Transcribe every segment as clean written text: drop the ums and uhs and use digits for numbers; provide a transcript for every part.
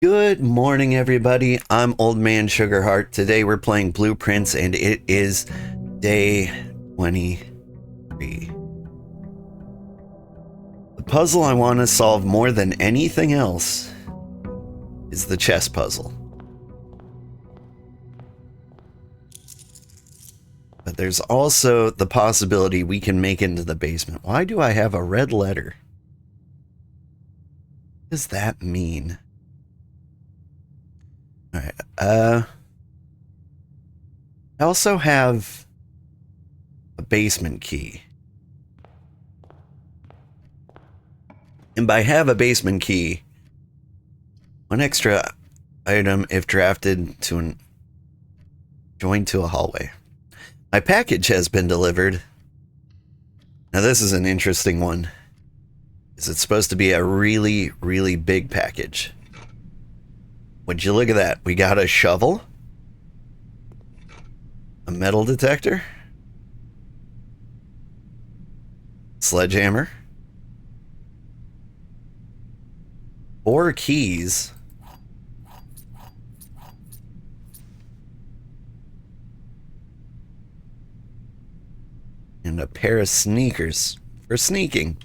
Good morning, everybody. I'm Old Man Sugarheart. Today we're playing Blueprints, and it is day 23. The puzzle I want to solve more than anything else is the chess puzzle. But there's also the possibility we can make it into the basement. Why do I have a red letter? What does that mean? Alright, I also have a basement key. And by have a basement key, one extra item if drafted to an joined to a hallway. My package has been delivered. Now this is an interesting one. Is it supposed to be a really, really big package? Would you look at that? We got a shovel, a metal detector, sledgehammer, 4 keys, and a pair of sneakers for sneaking.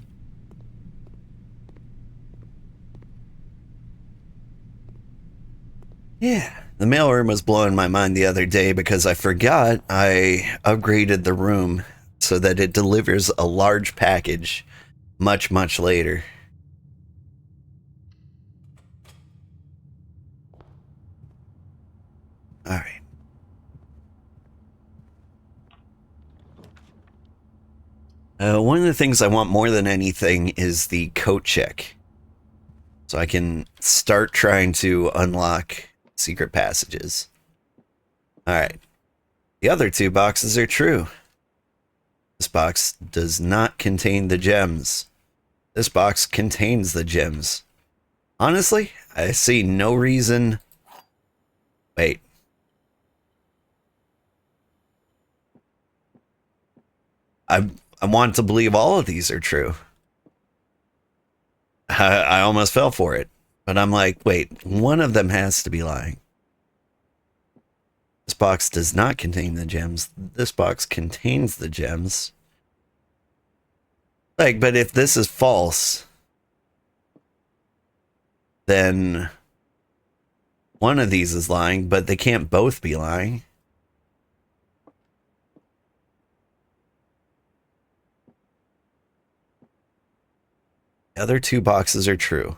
Yeah, the mailroom was blowing my mind the other day because I forgot I upgraded the room so that it delivers a large package much, much later. All right. One of the things I want more than anything is the coat check. So I can start trying to unlock secret passages. Alright. The other 2 boxes are true. This box does not contain the gems. This box contains the gems. Honestly, I see no reason... Wait. I want to believe all of these are true. I almost fell for it. But I'm like, wait, one of them has to be lying. This box does not contain the gems. This box contains the gems. Like, but if this is false, then one of these is lying, but they can't both be lying. The other 2 boxes are true.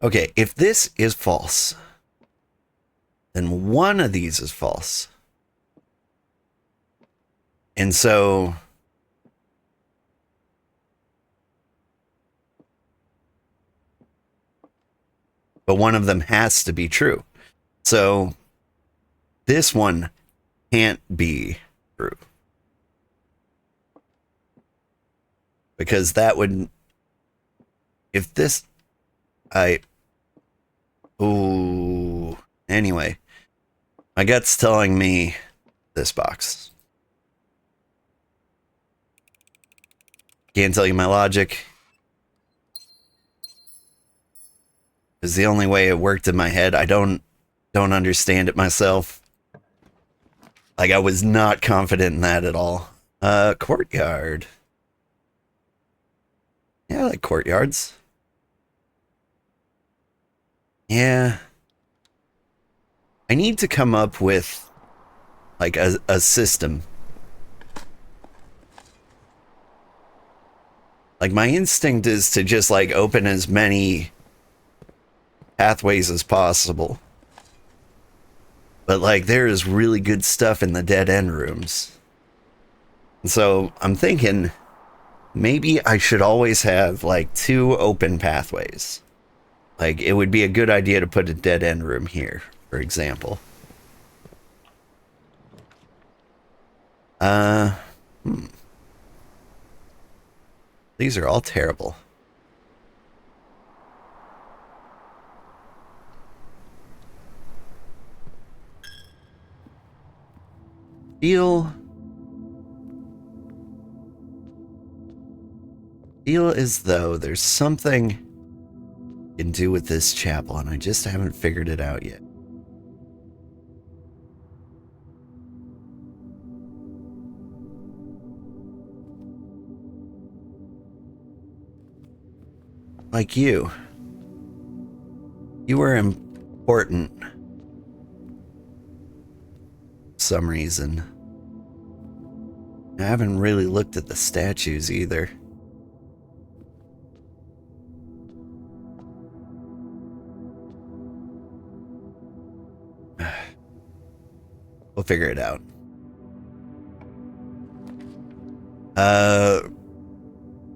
Okay, if this is false, then one of these is false. And so... But one of them has to be true. So this one can't be true. Because that would... If this... Ooh. Anyway. My gut's telling me this box. Can't tell you my logic. It's the only way it worked in my head. I don't understand it myself. Like, I was not confident in that at all. Courtyard. Yeah, I like courtyards. Yeah. I need to come up with, like, a system. Like, my instinct is to just, like, open as many pathways as possible. But, like, there is really good stuff in the dead end rooms. And so, I'm thinking, maybe I should always have, like, 2 open pathways. Like, it would be a good idea to put a dead end room here, for example. These are all terrible. Steel. feel as though there's something I can do with this chapel, and I just haven't figured it out yet. Like you. You were important. For some reason. I haven't really looked at the statues either. We'll figure it out.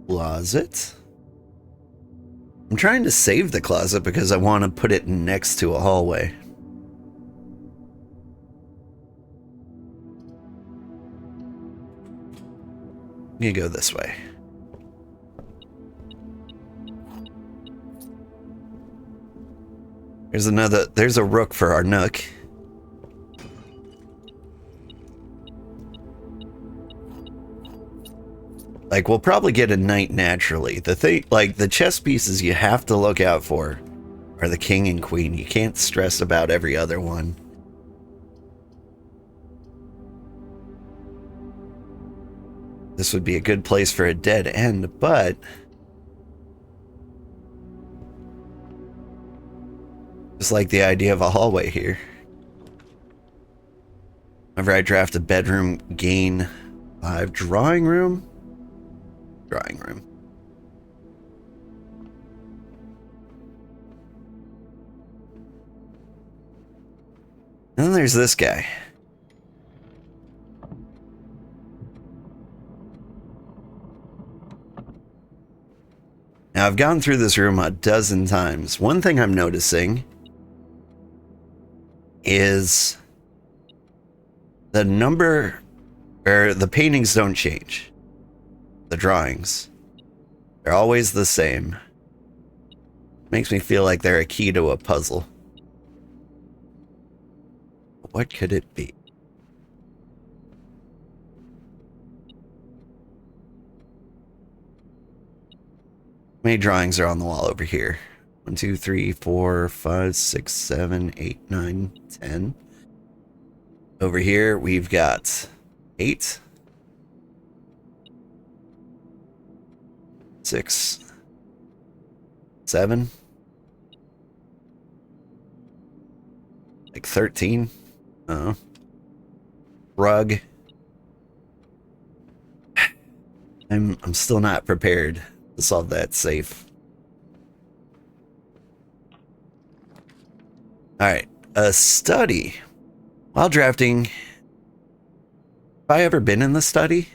Closet? I'm trying to save the closet because I want to put it next to a hallway. You go this way. There's a rook for our nook. Like, we'll probably get a knight naturally. The thing, like, the chess pieces you have to look out for are the king and queen. You can't stress about every other one. This would be a good place for a dead end, but just like the idea of a hallway here. Whenever I draft a bedroom, gain 5. Drawing room? Drawing room. And then there's this guy. Now, I've gone through this room a dozen times. One thing I'm noticing is the number, or the paintings don't change. The drawings. They're always the same. Makes me feel like they're a key to a puzzle. What could it be? How many drawings are on the wall over here? 1, 2, 3, 4, 5, 6, 7, 8, 9, 10. Over here, we've got 8. 6. 7. Like 13. Rug. I'm still not prepared to solve that safe. Alright, a study. While drafting, have I ever been in the study?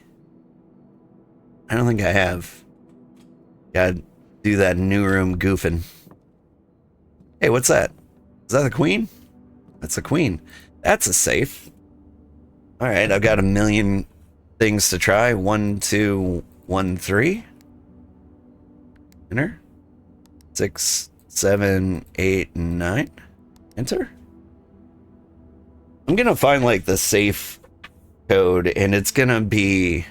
I don't think I have. Gotta do that new room goofing. Hey, what's that? Is that the queen? That's a queen. That's a safe. Alright, I've got a million things to try. 1, 2, 1, 3. Enter. 6, 7, 8, 9. Enter. I'm gonna find like the safe code, and it's gonna be.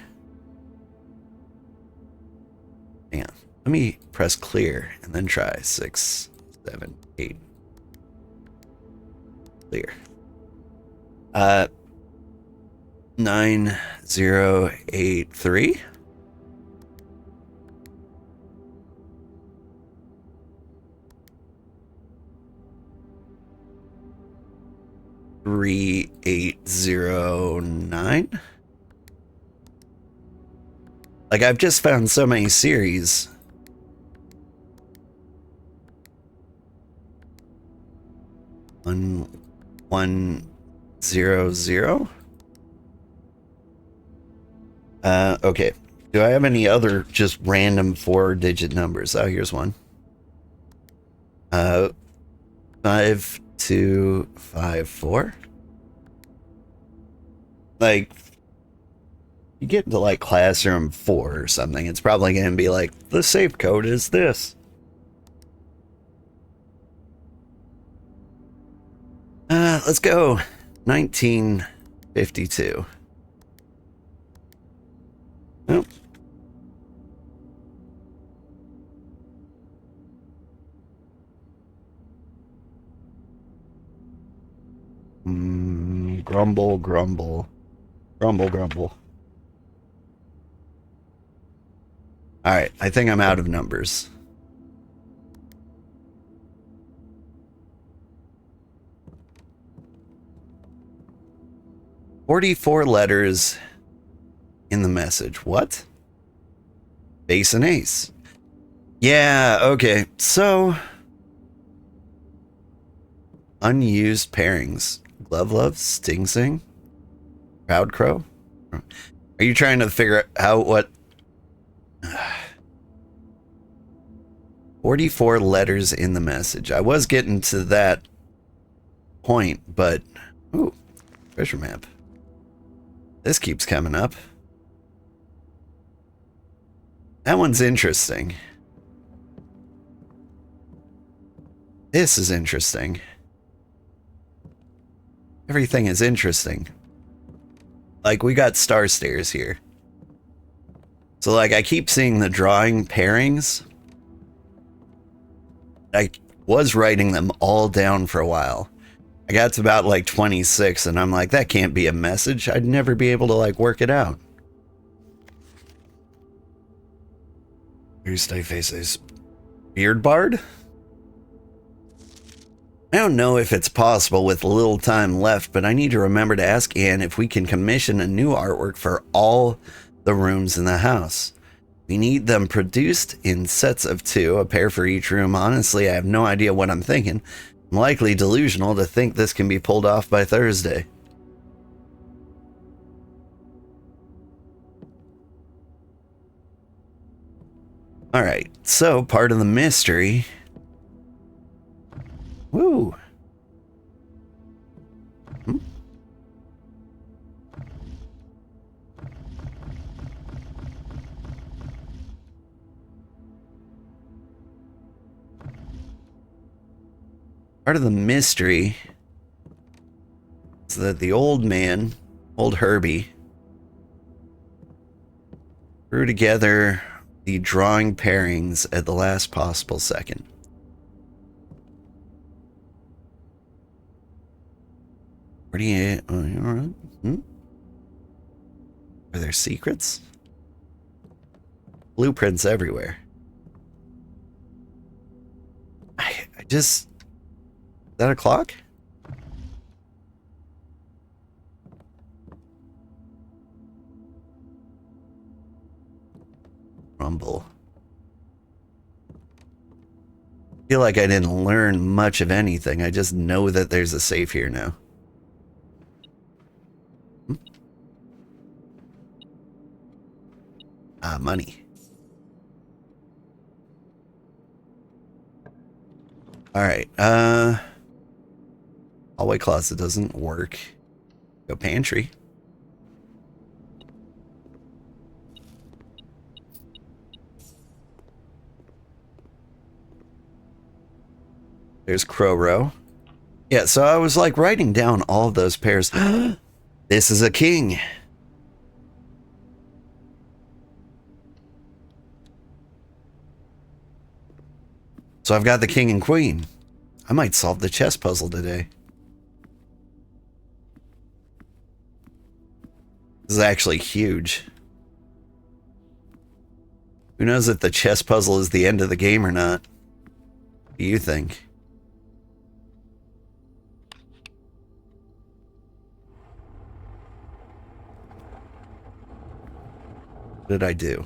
Hang on. Let me press clear and then try 6, 7, 8. Clear. 9083. Three 809. Like, I've just found so many series. One 0 0. Okay. Do I have any other just random 4-digit numbers? Oh, here's one. 5 2 5 4. Like, you get into like classroom 4 or something, it's probably going to be like, the safe code is this. Let's go 1952. Nope. grumble, grumble. Grumble, grumble. Alright, I think I'm out of numbers. "44 letters in the message." What? Base and ace. Yeah, okay. So, unused pairings. Glove Love, Sting Sing, Proud Crow. Are you trying to figure out what... 44 letters in the message. I was getting to that point, but... Ooh, treasure map. This keeps coming up. That one's interesting. This is interesting. Everything is interesting. Like, we got star stairs here. So, like, I keep seeing the drawing pairings. I was writing them all down for a while. I got to about, like, 26, and I'm like, that can't be a message. I'd never be able to, like, work it out. Here's Stay Faces. Beard Bard? I don't know if it's possible with little time left, but I need to remember to ask Anne if we can commission a new artwork for all the rooms in the house. We need them produced in sets of 2, a pair for each room. Honestly, I have no idea what I'm thinking. I'm likely delusional to think this can be pulled off by Thursday. Alright, so part of the mystery... Woo! Part of the mystery is that the old man, old Herbie, threw together the drawing pairings at the last possible second. Are there secrets? Blueprints everywhere. I just... Is that a clock? Rumble. I feel like I didn't learn much of anything. I just know that there's a safe here now. Ah, money. Alright, hallway closet doesn't work. Go pantry. There's Crow Row. Yeah, so I was like writing down all of those pairs. This is a king. So I've got the king and queen. I might solve the chess puzzle today. This is actually huge. Who knows if the chess puzzle is the end of the game or not? What do you think? What did I do?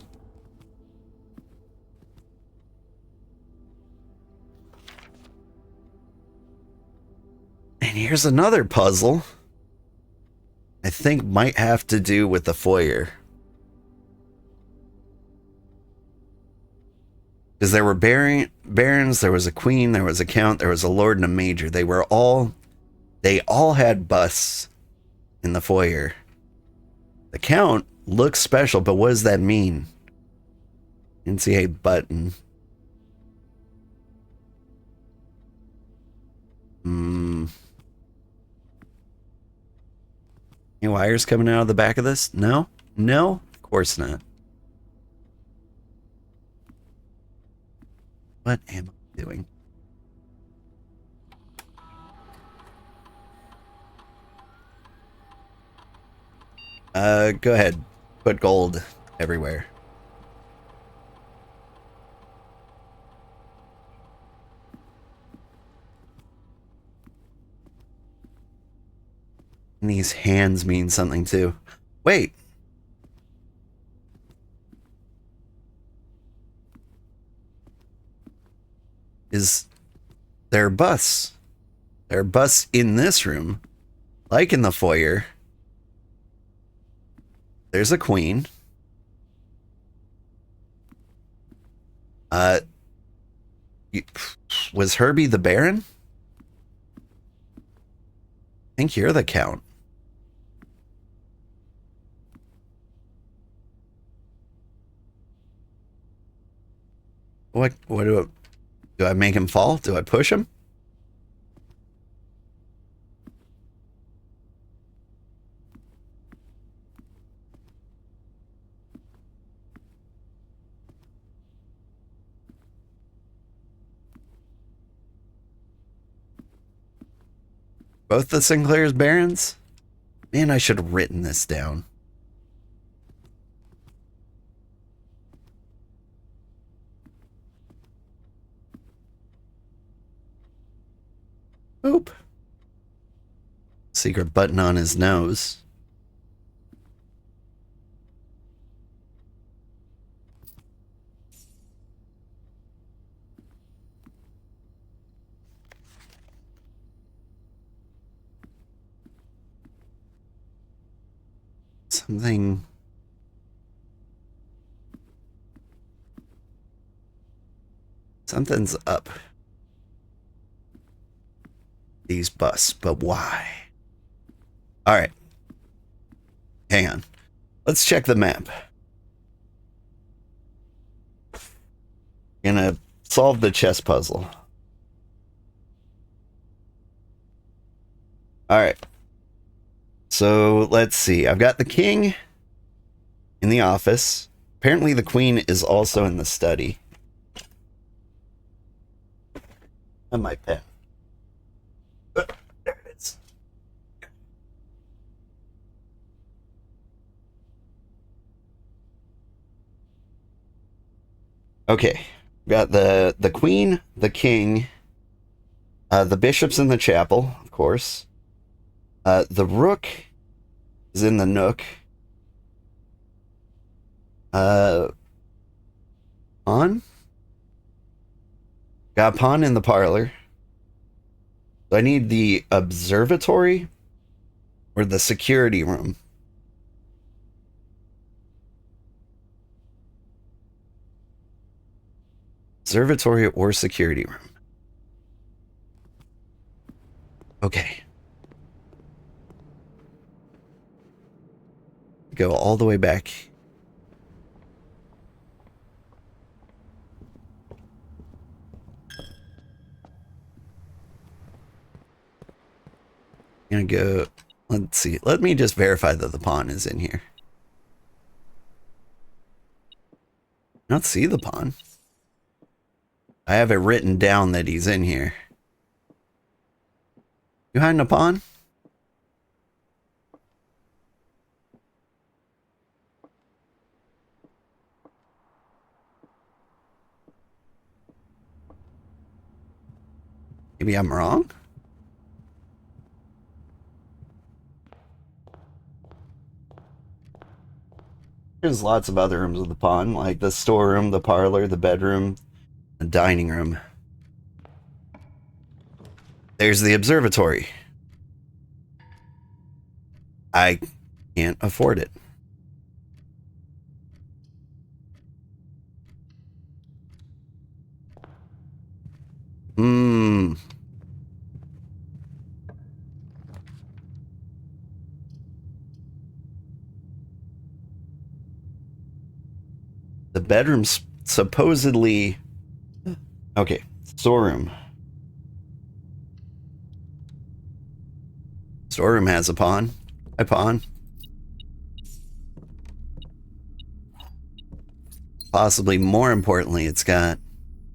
And here's another puzzle. I think might have to do with the foyer. Because there were barons, there was a queen, there was a count, there was a lord and a major. They all had busts in the foyer. The count looks special, but what does that mean? Didn't see a button. Any wires coming out of the back of this? No? No? Of course not. What am I doing? Go ahead. Put gold everywhere. And these hands mean something too. Wait. Is there a bus? There are busts in this room, like in the foyer. There's a queen. Uh, was Herbie the Baron? I think you're the Count. What do I make him fall? Do I push him? Both the Sinclair's Barons? Man, I should have written this down. Oop. Secret button on his nose. Something's up. These busts, but why? All right. Hang on. Let's check the map. Gonna solve the chess puzzle. All right. So let's see. I've got the king in the office. Apparently the queen is also in the study. And my pen. There it is. Okay. Got the queen, the king, the bishop's in the chapel, of course. The rook is in the nook. Pawn? Got pawn in the parlor. So I need the observatory or the security room. Observatory or security room. Okay. Go all the way back. I'm gonna go, let's see. Let me just verify that the pawn is in here. I don't see the pawn. I have it written down that he's in here. You hiding a pawn? Maybe I'm wrong? There's lots of other rooms with the pawn, like the storeroom, the parlor, the bedroom, the dining room. There's the observatory. I can't afford it. The bedroom's supposedly... Okay, storeroom. Storeroom has a pawn. A pawn. Possibly more importantly, it's got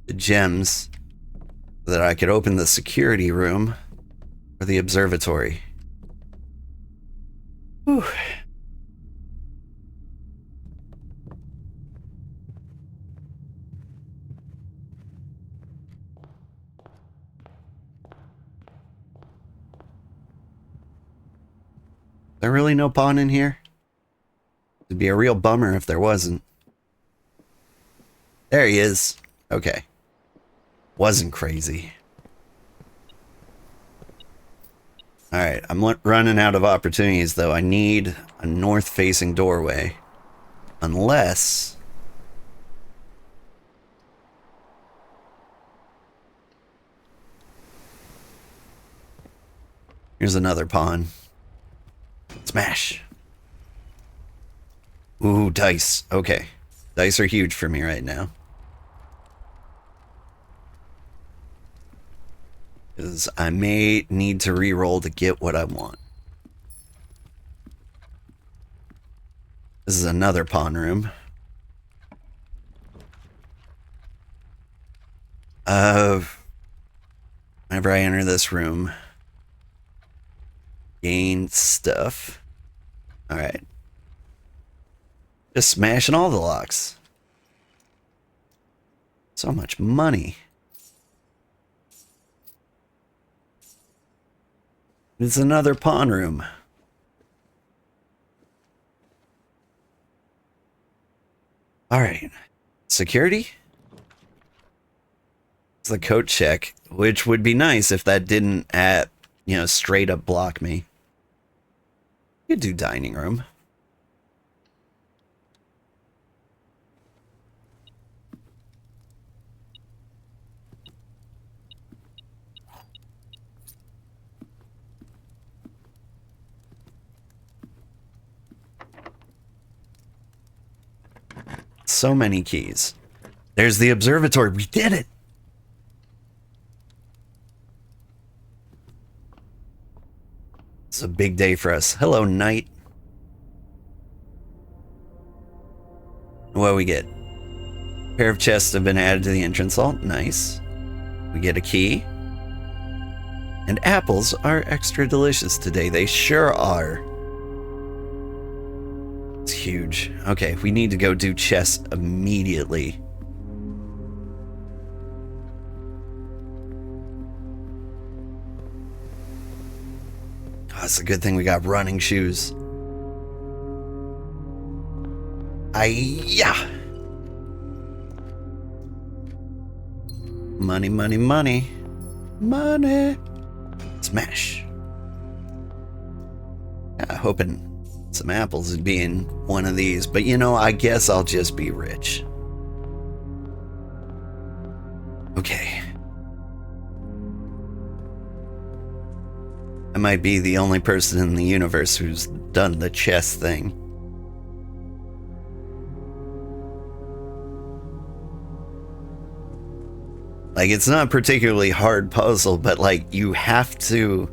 the gems so that I could open the security room or the observatory. Whew. There really no pawn in here? It'd be a real bummer if there wasn't. There he is. Okay. Wasn't crazy. Alright, I'm running out of opportunities, though. I need a north-facing doorway. Unless... Here's another pawn. Smash. Ooh, dice. Okay. Dice are huge for me right now. Because I may need to re-roll to get what I want. This is another pawn room. Whenever I enter this room, gain stuff. Alright. Just smashing all the locks. So much money. It's another pawn room. Alright. Security? It's the coat check, which would be nice if that didn't straight up block me. You could do dining room. So many keys. There's the observatory. We did it! It's a big day for us. Hello, Knight. What do we get? A pair of chests have been added to the entrance hall. Nice. We get a key. And apples are extra delicious today. They sure are. It's huge. Okay, we need to go do chests immediately. Oh, it's a good thing we got running shoes. Ay-ya! Money, money, money. Money! Smash. Yeah, hoping some apples would be in one of these, but I guess I'll just be rich. Okay. I might be the only person in the universe who's done the chess thing. Like, it's not a particularly hard puzzle, but you have to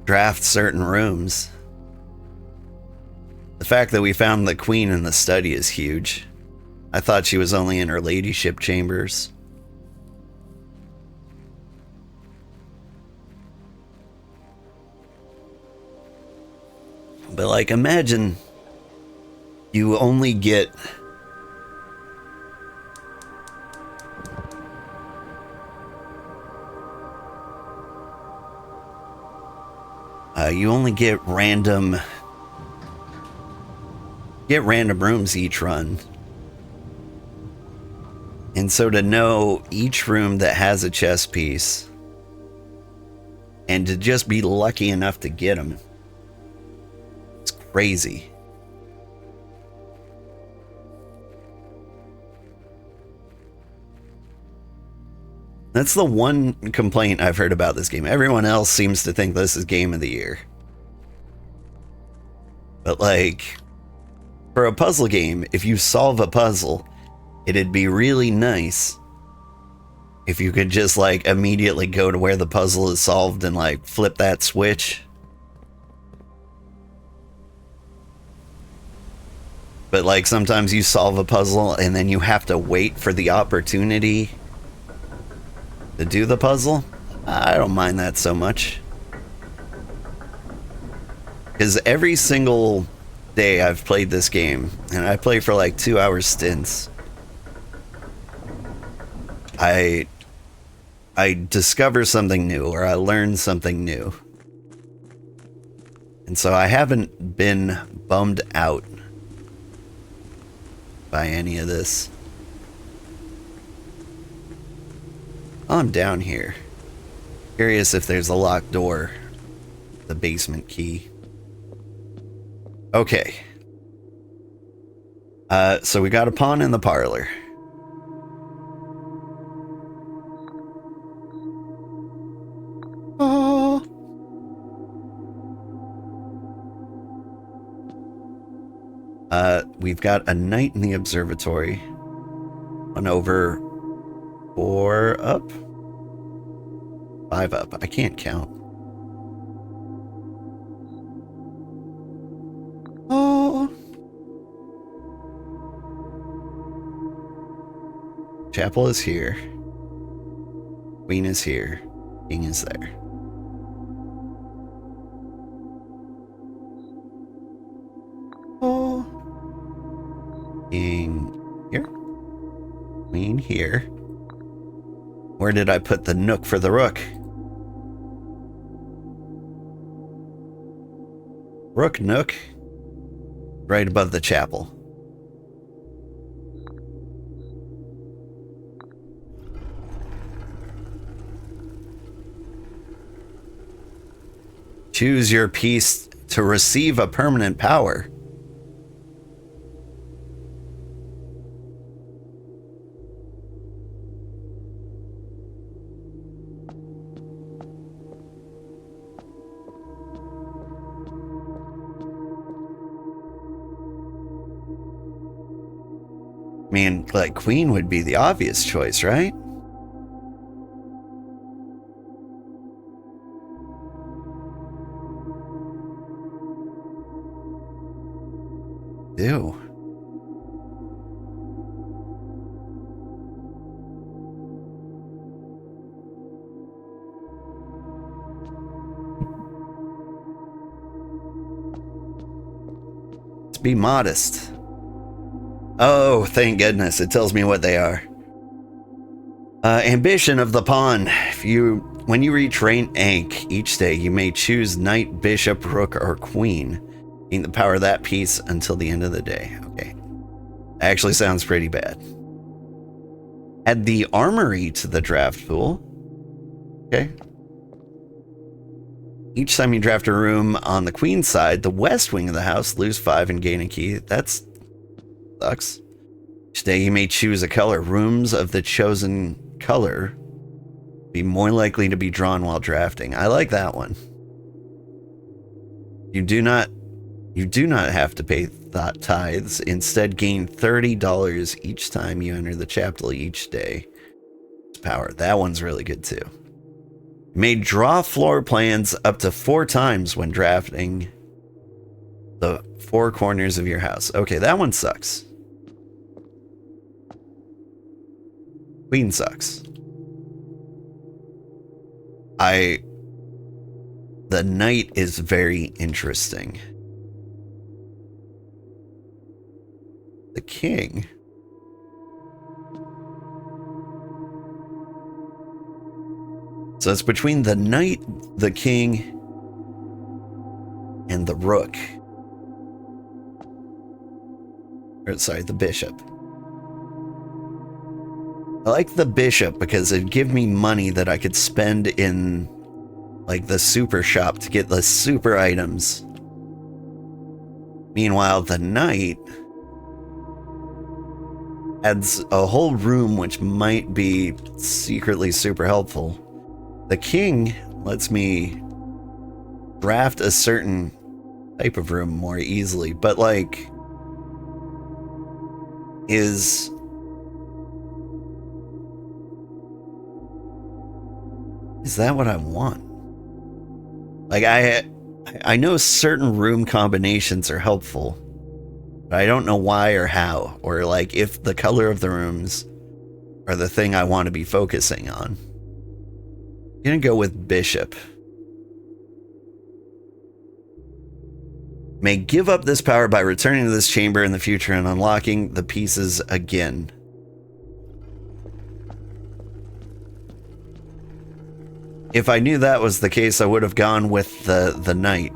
draft certain rooms. The fact that we found the queen in the study is huge. I thought she was only in her ladyship chambers. But imagine you only get random rooms each run. And so to know each room that has a chess piece and to just be lucky enough to get them, it's crazy. That's the one complaint I've heard about this game. Everyone else seems to think this is game of the year. But for a puzzle game, if you solve a puzzle, it'd be really nice if you could just immediately go to where the puzzle is solved and flip that switch. But sometimes you solve a puzzle and then you have to wait for the opportunity to do the puzzle. I don't mind that so much. Because every single day I've played this game, and I play for 2-hour stints, I discover something new, or I learn something new. And so I haven't been bummed out by any of this. I'm down here. Curious if there's a locked door. The basement key. Okay. So we got a pawn in the parlor. Oh. We've got a knight in the observatory. 1 over 4 up. 5 up. I can't count. Oh. Chapel is here. Queen is here. King is there. Oh. King here. Queen here. Where did I put the nook for the rook? Rook nook. Right above the chapel. Choose your piece to receive a permanent power. I mean, like, queen would be the obvious choice, right? Ew. Let's be modest. Oh, thank goodness. It tells me what they are. Ambition of the pawn. When you reach rank each day, you may choose knight, bishop, rook, or queen. Gain the power of that piece until the end of the day. Okay. Actually sounds pretty bad. Add the armory to the draft pool. Okay. Each time you draft a room on the queen's side, the west wing of the house, lose 5 and gain a key. That sucks. Each day you may choose a color. Rooms of the chosen color be more likely to be drawn while drafting. I like that one. You do not have to pay tithes. Instead, gain $30 each time you enter the chapel each day. Power. That one's really good too. You may draw floor plans up to 4 times when drafting the 4 corners of your house. Okay, that one sucks. Queen sucks. The knight is very interesting. The king. So it's between the knight, the king, and the rook. Or, sorry, the bishop. I like the bishop because it'd give me money that I could spend in, like, the super shop to get the super items. Meanwhile, the knight adds a whole room which might be secretly super helpful. The king lets me draft a certain type of room more easily, but, like, is that what I want? Like, I know certain room combinations are helpful, but I don't know why or how, or like if the color of the rooms are the thing I want to be focusing on. I'm gonna go with bishop. May give up this power by returning to this chamber in the future and unlocking the pieces again. If I knew that was the case, I would have gone with the knight.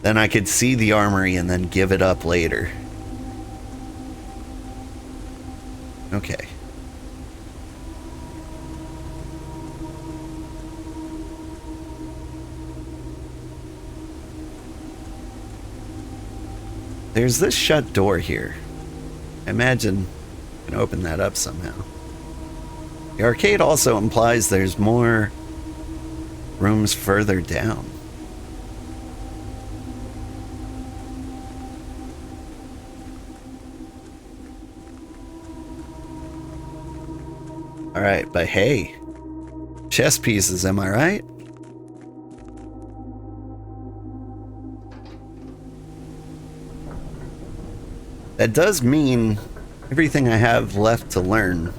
Then I could see the armory and then give it up later. Okay. There's this shut door here. I imagine I can open that up somehow. The arcade also implies there's more rooms further down. Alright, but hey, chess pieces, am I right? That does mean everything I have left to learn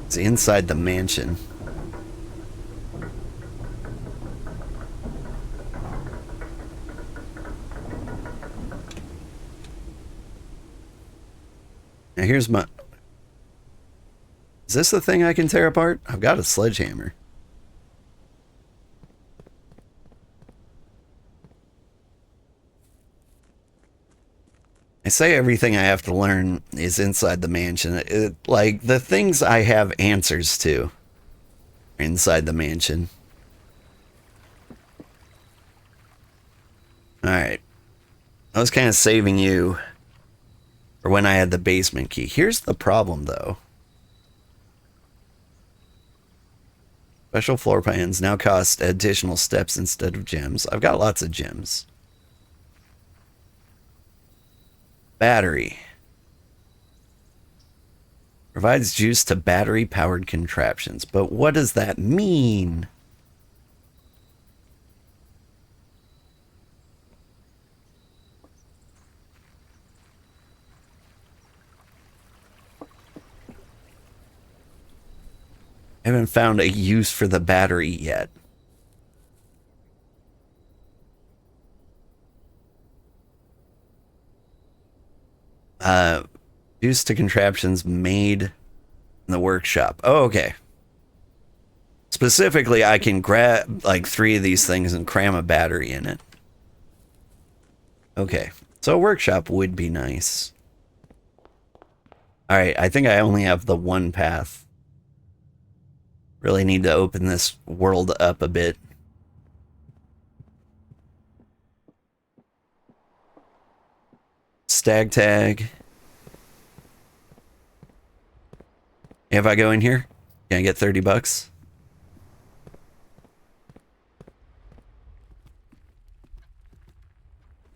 is inside the mansion. Now here's my... Is this the thing I can tear apart? I've got a sledgehammer. I say everything I have to learn is inside the mansion. Like, the things I have answers to are inside the mansion. Alright. I was kind of saving you for when I had the basement key. Here's the problem, though. Special floor plans now cost additional steps instead of gems. I've got lots of gems. Battery. Provides juice to battery-powered contraptions. But what does that mean? I haven't found a use for the battery yet. Juice to contraptions made in the workshop. Oh, okay. Specifically, I can grab like 3 of these things and cram a battery in it. Okay. So a workshop would be nice. Alright, I think I only have the one path. Really need to open this world up a bit. Stag tag. If I go in here, can I get 30 bucks?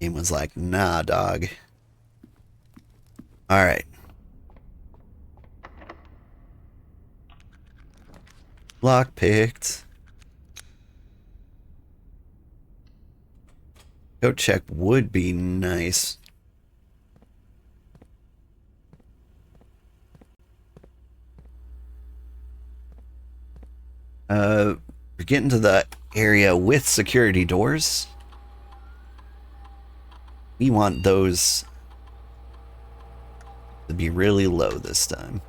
Game was like, nah, dog. Alright. Lock picked. Coat check would be nice. We're getting to the area with security doors. We want those to be really low this time.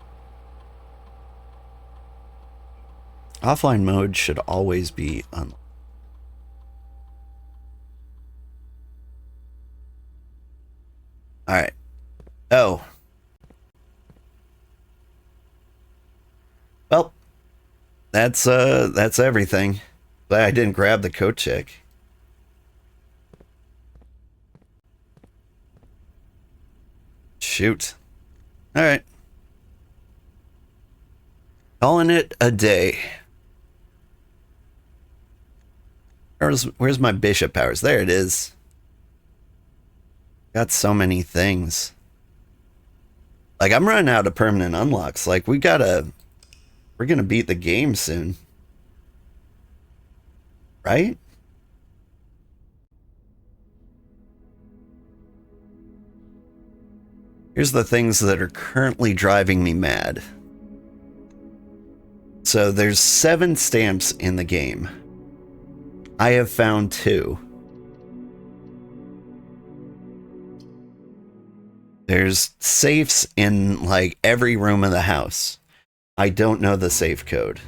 Offline mode should always be unlocked. Alright. Oh. Well, that's everything. But I didn't grab the coat check. Shoot. Alright. Calling it a day. Where's my bishop powers? There it is. Got so many things. Like, I'm running out of permanent unlocks. Like, we're gonna beat the game soon. Right? Here's the things that are currently driving me mad. So there's 7 stamps in the game. I have found 2. There's safes in like every room of the house. I don't know the safe code.